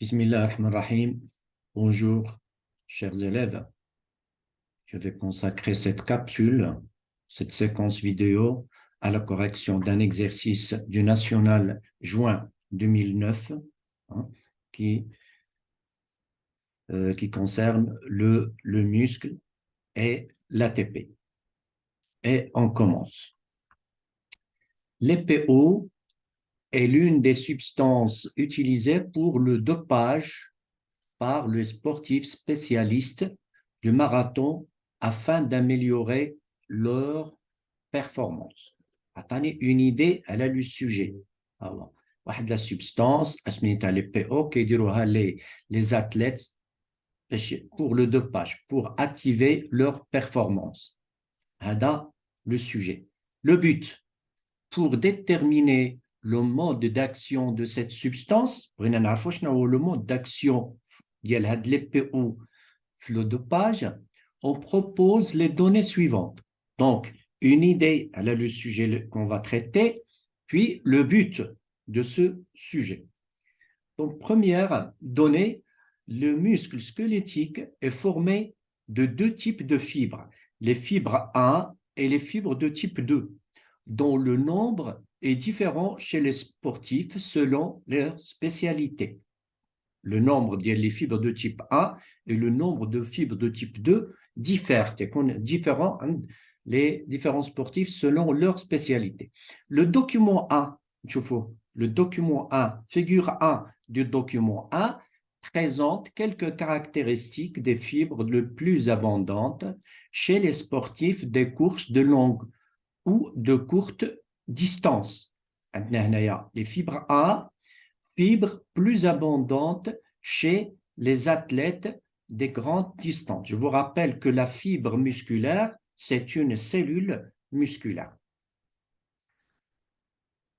Bismillah ar-Rahman ar-Rahim. Bonjour, chers élèves. Je vais consacrer cette capsule, cette séquence vidéo, à la correction d'un exercice du National juin 2009 hein, qui, qui concerne le muscle et l'ATP. Et on commence. L'EPO est l'une des substances utilisées pour le dopage par les sportifs spécialistes du marathon afin d'améliorer leur performance. Attendez une idée à le sujet. Alors, la substance, l'EPO, qui les athlètes pour le dopage, pour activer leur performance. C'est le sujet. Le but, pour déterminer le mode d'action de cette substance, le mode d'action de l'EPO, le dopage, on propose les données suivantes. Donc, une idée, elle a le sujet qu'on va traiter, puis le but de ce sujet. Donc, première donnée, le muscle squelettique est formé de deux types de fibres, les fibres 1 et les fibres de type 2, dont le nombre est différent chez les sportifs selon leur spécialité. Le nombre des fibres de type 1 et le nombre de fibres de type 2 diffèrent, les différents sportifs selon leur spécialité. Le document 1, le document 1, figure 1 du document 1, présente quelques caractéristiques des fibres les plus abondantes chez les sportifs des courses de longue ou de courte distance. Les fibres A, fibres plus abondantes chez les athlètes des grandes distances. Je vous rappelle que la fibre musculaire, c'est une cellule musculaire.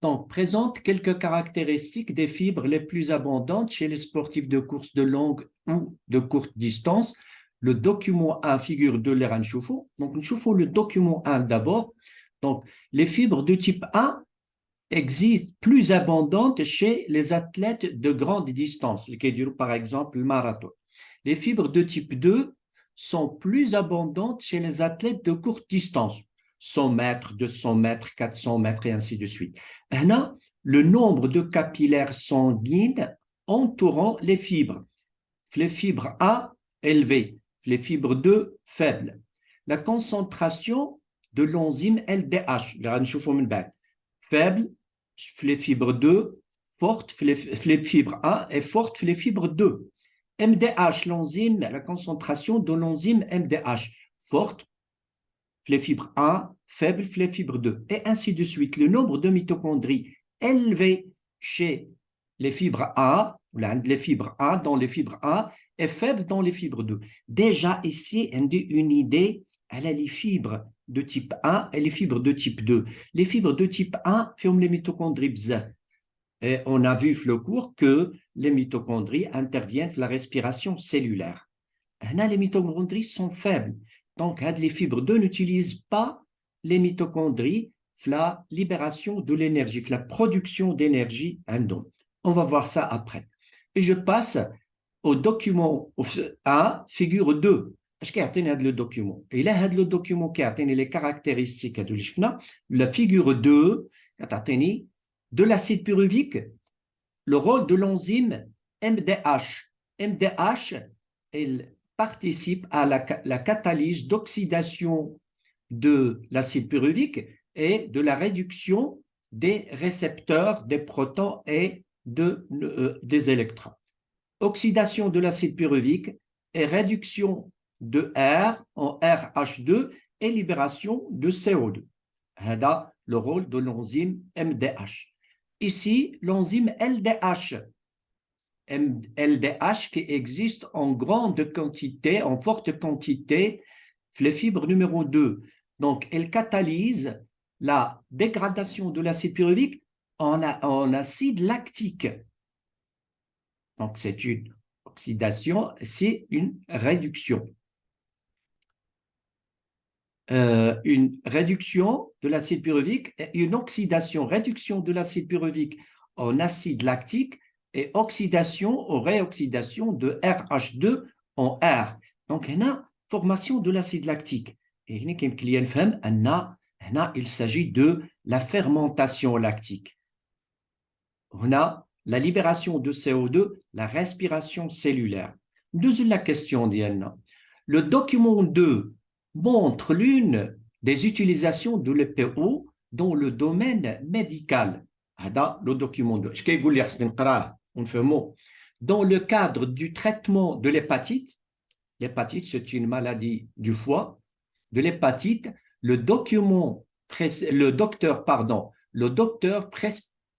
Donc, présente quelques caractéristiques des fibres les plus abondantes chez les sportifs de course de longue ou de courte distance. Le document 1 figure de l'air en choufou. Donc, nous chauffons le document 1 d'abord. Donc, les fibres de type 1 existent plus abondantes chez les athlètes de grande distance, qui durent par exemple le marathon. Les fibres de type 2 sont plus abondantes chez les athlètes de courte distance, 100 mètres, 200 mètres, 400 mètres et ainsi de suite. Là, le nombre de capillaires sanguines entourant les fibres A élevées, les fibres 2 faibles. La concentration de l'enzyme LDH, faible, les fibres 2, forte, les fibres 1 et forte, les fibres 2. MDH, l'enzyme, la concentration de l'enzyme MDH, forte, les fibres 1, faible, les fibres 2. Et ainsi de suite. Le nombre de mitochondries élevé chez les fibres A, les fibres A dans les fibres A, est faible dans les fibres 2. Déjà ici, on a une idée, elle a les fibres de type 1 et les fibres de type 2. Les fibres de type 1 font les mitochondries bzaf. Et on a vu le cours que les mitochondries interviennent dans la respiration cellulaire. Là, les mitochondries sont faibles. Donc, les fibres 2 n'utilisent pas les mitochondries dans la libération de l'énergie, dans la production d'énergie. On va voir ça après. Et je passe au document 1, figure 2. اش كيعطيني هذا لو دوكيومون الا هذا لو دوكيومون كيعطيني لي كاركتيرستيك هادو اللي شفنا لا فيغور 2 كتعطيني de l'acide pyruvique, le rôle de l'enzyme MDH. MDH, elle participe à la catalyse d'oxydation de l'acide pyruvique et de la réduction des récepteurs des protons et des électrons. Oxydation de l'acide pyruvique et réduction de R en RH2 et libération de CO2. C'est le rôle de l'enzyme MDH. Ici, l'enzyme LDH. LDH qui existe en grande quantité, en forte quantité, les fibres numéro 2. Donc, elle catalyse la dégradation de l'acide pyruvique en acide lactique. Donc, c'est une oxydation, c'est une réduction. Une réduction de l'acide pyruvique et une oxydation, réduction de l'acide pyruvique en acide lactique et oxydation ou réoxydation de RH2 en R. Donc, il y a formation de l'acide lactique. Et il s'agit de la fermentation lactique. On a la libération de CO2, la respiration cellulaire. Deuxième question, Diana. Le document 2 montre l'une des utilisations de l'EPO dans le domaine médical. Le document 2. Dans le cadre du traitement de l'hépatite, l'hépatite, c'est une maladie du foie, de l'hépatite, le docteur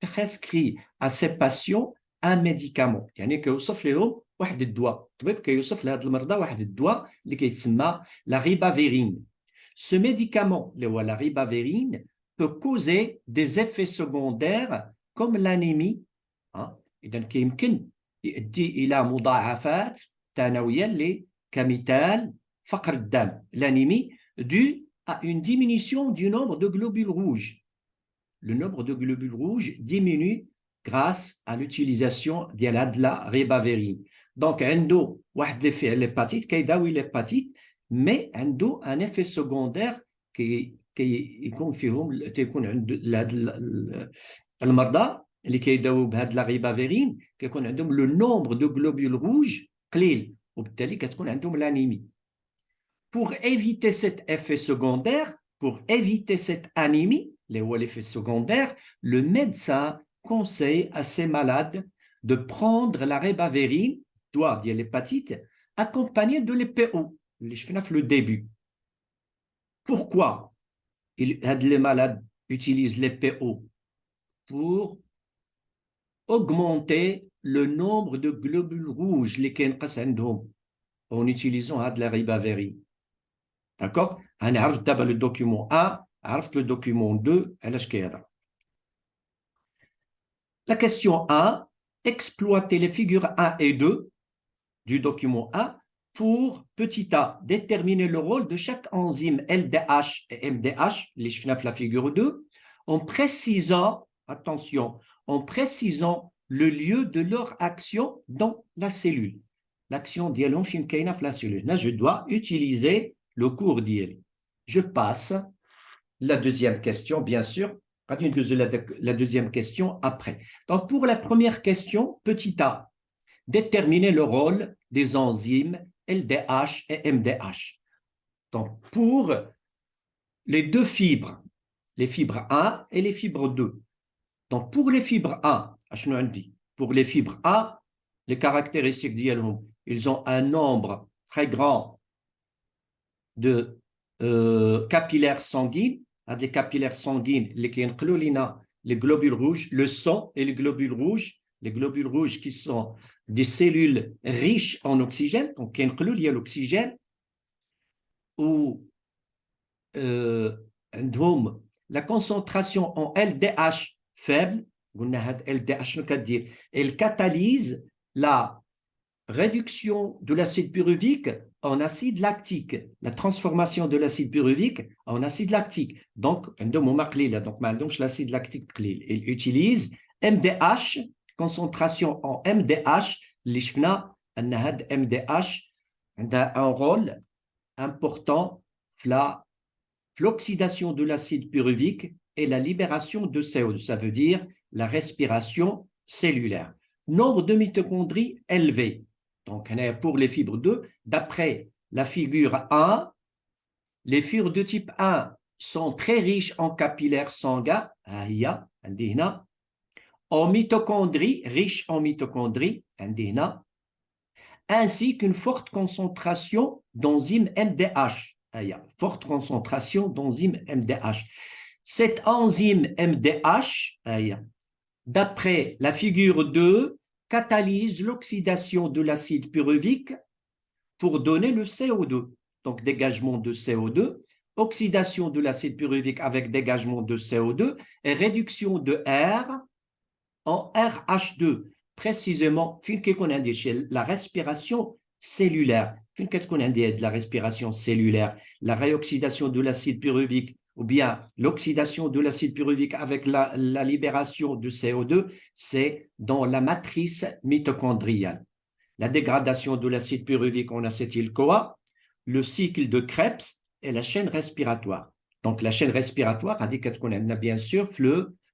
prescrit à ses patients un médicament. يعني كيوصف لهم واحد الدواء، الطبيب كيوصف لهاد المرضى واحد الدواء اللي كيتسمى la ribavirin. Ce médicament, la ribavirin, peut causer des effets secondaires comme l'anémie. إذا كيمكن يؤدي إلى مضاعفات ثانوية كمثال فقر الدم، l'anémie, due à une diminution du nombre de globules rouges. Le nombre de globules rouges diminue grâce à l'utilisation de la ribavirin. Donc, عنده واحد l'effet l'hépatite كيداوي l'hépatite، mais عنده un effet secondaire يكون فيهم تيكون عند المرضى اللي كيداويو بهاد لا ribavirin كيكون عندهم le nombre de globules rouges قليل، وبالتالي كتكون عندهم l'anémie. Pour éviter cet effet secondaire, pour éviter cette anémie, l'effet secondaire, le médecin conseille à ses malades de prendre la ribavirin, doigt de l'hépatite, accompagnée de l'EPO, le début. Pourquoi les malades utilisent l'EPO? Pour augmenter le nombre de globules rouges en utilisant la ribavirin. D'accord? On a le document 1, le document 2, la question 1, exploiter les figures 1 et 2 du document 1 pour, petit a, déterminer le rôle de chaque enzyme LDH et MDH, les chenaf la figure 2, en précisant, attention, en précisant le lieu de leur action dans la cellule. L'action d'Yalon fin kaina la cellule. Là, je dois utiliser le cours d'IL. Je passe la deuxième question, bien sûr. La deuxième question après. Donc, pour la première question, petit a, déterminer le rôle des enzymes LDH et MDH. Donc, pour les deux fibres, les fibres 1 et les fibres 2. Donc, pour les fibres 1, pour les fibres A, les caractéristiques d'ILHOM, ils ont un nombre très grand de capillaires sanguines, des capillaires sanguines, les globules rouges, le sang et les globules rouges qui sont des cellules riches en oxygène, donc il y a l'oxygène, ou la concentration en LDH faible, elle catalyse la réduction de l'acide pyruvique en acide lactique, la transformation de l'acide pyruvique en acide lactique. Donc, l'acide lactique, il utilise MDH, concentration en MDH, l'ishna, MDH a un rôle important dans l'oxydation de l'acide pyruvique et la libération de CO2, ça veut dire la respiration cellulaire. Nombre de mitochondries élevé. Donc, pour les fibres 2, d'après la figure 1, les fibres de type 1 sont très riches en capillaires sanguins, en mitochondries, riches en mitochondries, ainsi qu'une forte concentration d'enzyme MDH. Forte concentration d'enzyme MDH. Cette enzyme MDH, d'après la figure 2, catalyse l'oxydation de l'acide pyruvique pour donner le CO2. Donc, dégagement de CO2, oxydation de l'acide pyruvique avec dégagement de CO2 et réduction de R en RH2. Précisément, la respiration cellulaire. La respiration cellulaire, la réoxydation de l'acide pyruvique ou bien l'oxydation de l'acide pyruvique avec la libération de CO2, c'est dans la matrice mitochondriale. La dégradation de l'acide pyruvique en acétyl-CoA, le cycle de Krebs et la chaîne respiratoire. Donc, la chaîne respiratoire a dit qu'on a bien sûr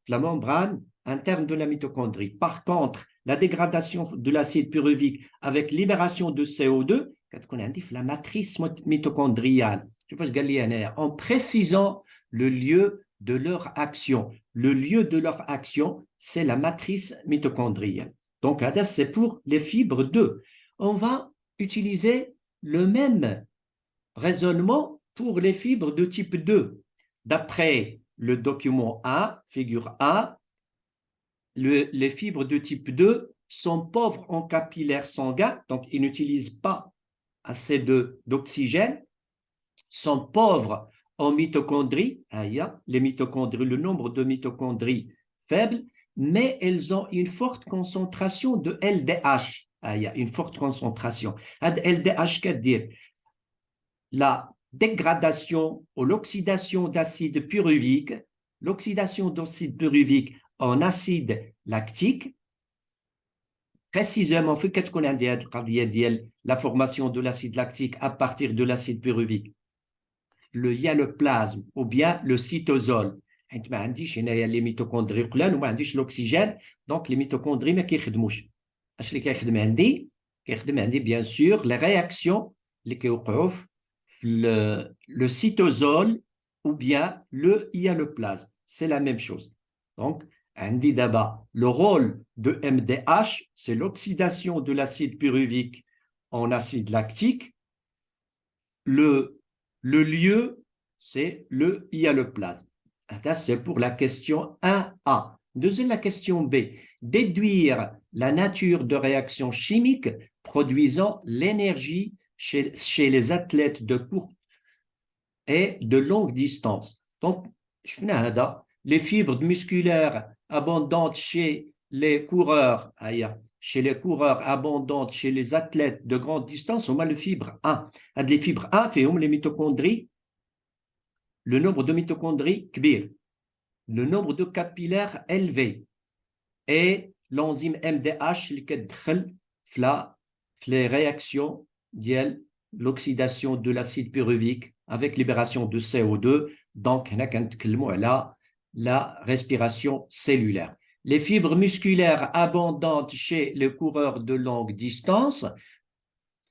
la membrane interne de la mitochondrie. Par contre, la dégradation de l'acide pyruvique avec libération de CO2, qu'on a dit la matrice mitochondriale, en précisant le lieu de leur action. Le lieu de leur action, c'est la matrice mitochondriale. Donc, c'est pour les fibres 2. On va utiliser le même raisonnement pour les fibres de type 2. D'après le document A, figure A, les fibres de type 2 sont pauvres en capillaires sanguins, donc ils n'utilisent pas assez d'oxygène, sont pauvres en mitochondries, les mitochondries, le nombre de mitochondries faible, mais elles ont une forte concentration de LDH. Il y a une forte concentration. LDH, qu'est-ce dire? La dégradation ou l'oxydation d'acide pyruvique, l'oxydation d'acide pyruvique en acide lactique, précisément, qu'est-ce qu'on a dit, la formation de l'acide lactique à partir de l'acide pyruvique. Il y a le plasme ou bien le cytosol. Les mitochondries ou l'oxygène, donc les mitochondries ما كيخدموش. اش اللي كيخدم عندي bien sûr les réactions اللي كيوقعوا في le cytosol ou bien il y a le plasme. C'est la même chose. Donc عندي d'abord le rôle de MDH, c'est l'oxydation de l'acide pyruvique en acide lactique. Le lieu, c'est il y a le plasme. C'est pour la question 1A. Deuxième, la question B. Déduire la nature de réactions chimiques produisant l'énergie chez les athlètes de courte et de longue distance. Donc, les fibres musculaires abondantes chez les coureurs, abondantes chez les athlètes de grande distance, on a les fibres 1. Les fibres 1, les mitochondries, le nombre de mitochondries, kbir, le nombre de capillaires élevé, et l'enzyme MDH qui est les réactions de l'oxydation de l'acide pyruvique avec libération de CO2. Donc, la respiration cellulaire. Les fibres musculaires abondantes chez les coureurs de longue distance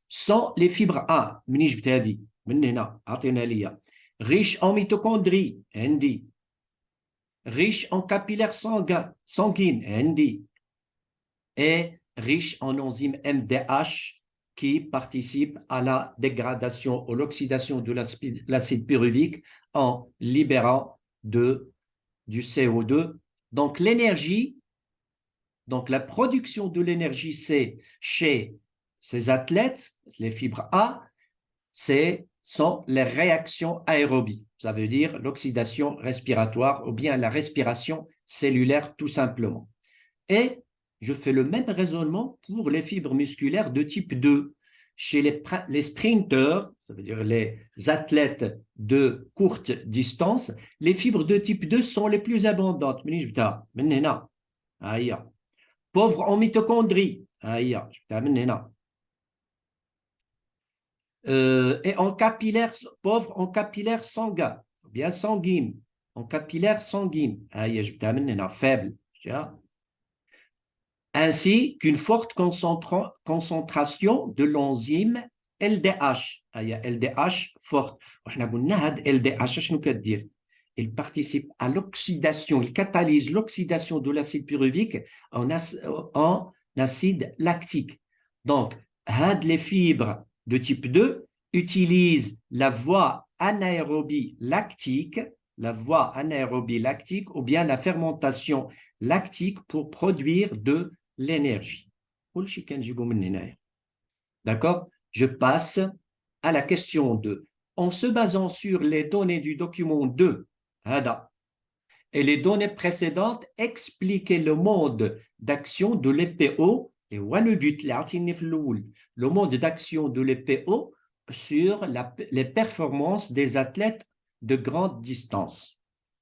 sont les fibres A, riches en mitochondries, riches en capillaires sanguines, et riches en enzymes MDH qui participent à la dégradation ou l'oxydation de l'acide pyruvique en libérant du CO2. Donc l'énergie, donc la production de l'énergie, c'est chez ces athlètes, les fibres A, sont les réactions aérobies. Ça veut dire l'oxydation respiratoire ou bien la respiration cellulaire tout simplement. Et je fais le même raisonnement pour les fibres musculaires de type 2. Chez les sprinteurs, ça veut dire les athlètes de courte distance, les fibres de type 2 sont les plus abondantes. Pauvres en mitochondries. Et en capillaire, pauvres en capillaire sanguin, bien sanguine, en capillaire sanguine, faible, ainsi qu'une forte concentration de l'enzyme LDH. LDH forte. LDH, il participe à l'oxydation, il catalyse l'oxydation de l'acide pyruvique en acide lactique. Donc, les fibres de type 2 utilisent la voie anaérobie lactique ou bien la fermentation lactique pour produire de l'énergie. D'accord? Je passe à la question 2. En se basant sur les données du document 2, et les données précédentes, expliquez le mode d'action de l'EPO et le but, le mode d'action de l'EPO sur les performances des athlètes de grande distance.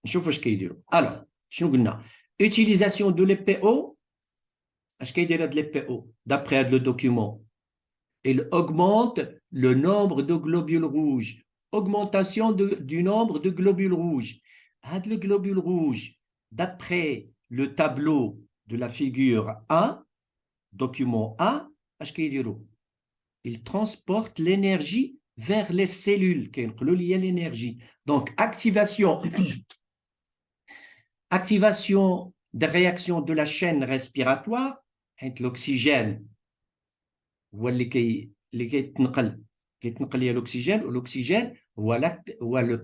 نشوفوا اش كيديروا. Alors, شنو قلنا؟ Utilisation de l'EPO. اش كيدير هاد l'EPO d'après le document? Il augmente le nombre de globules rouges. Augmentation du nombre de globules rouges. Le globule rouge, d'après le tableau de la figure 1, document 1, il transporte l'énergie vers les cellules. L'énergie. Donc, activation des réactions de la chaîne respiratoire, l'oxygène, اللي كيتنقل هي l'oxygène, l'oxygène هو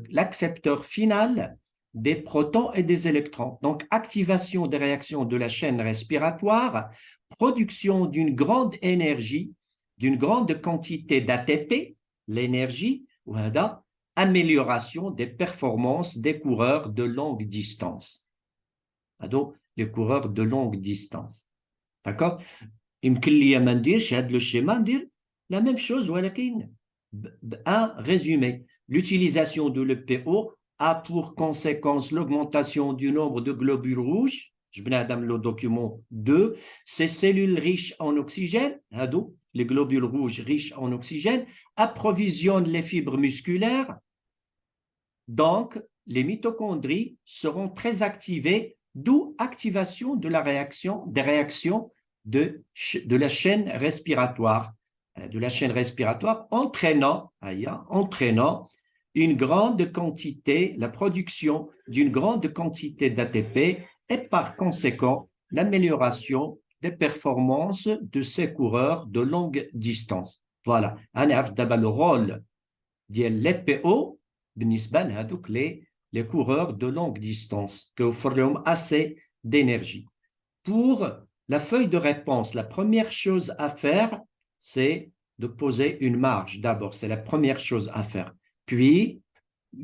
l'accepteur final des protons et des électrons. Donc, activation des réactions de la chaîne respiratoire, production d'une grande énergie, d'une grande quantité d'ATP, l'énergie, voilà, amélioration des performances des coureurs de longue distance. Donc, les coureurs de longue distance. D'accord? يمكن لي ما نديرش هذا لو شيما ندير لا ميم شوز ولكن un résumé. L'utilisation de l'EPO a pour conséquence l'augmentation du nombre de globules rouges. Je viens dans le document 2. Ces cellules riches en oxygène, les globules rouges riches en oxygène, approvisionnent les fibres musculaires. Donc, les mitochondries seront très activées, d'où activation de la réaction, des réactions de la chaîne respiratoire, entraînant une grande quantité, la production d'une grande quantité d'ATP et par conséquent l'amélioration des performances de ces coureurs de longue distance. Voilà, d'abord le rôle de l'EPO les coureurs de longue distance qui offrent assez d'énergie. Pour la feuille de réponse, la première chose à faire, c'est de poser une marge. D'abord, c'est la première chose à faire. Puis,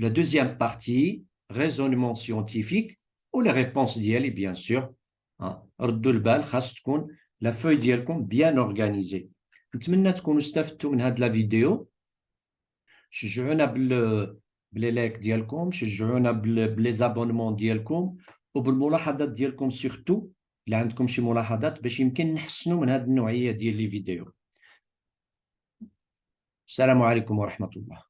la deuxième partie, raisonnement scientifique, ou la réponse d'elle, bien sûr. La feuille d'elle bien organisée. نتمنى تكونوا استفدتوا من هذه الفيديو. شجعونا باللايك ديالكم، شجعونا بالابونمون ديالكم وبالملاحظات ديالكم سورتو. إلا عندكم شي ملاحظات باش يمكن نحسنوا من هذه النوعية ديال لي فيديو. السلام عليكم ورحمة الله.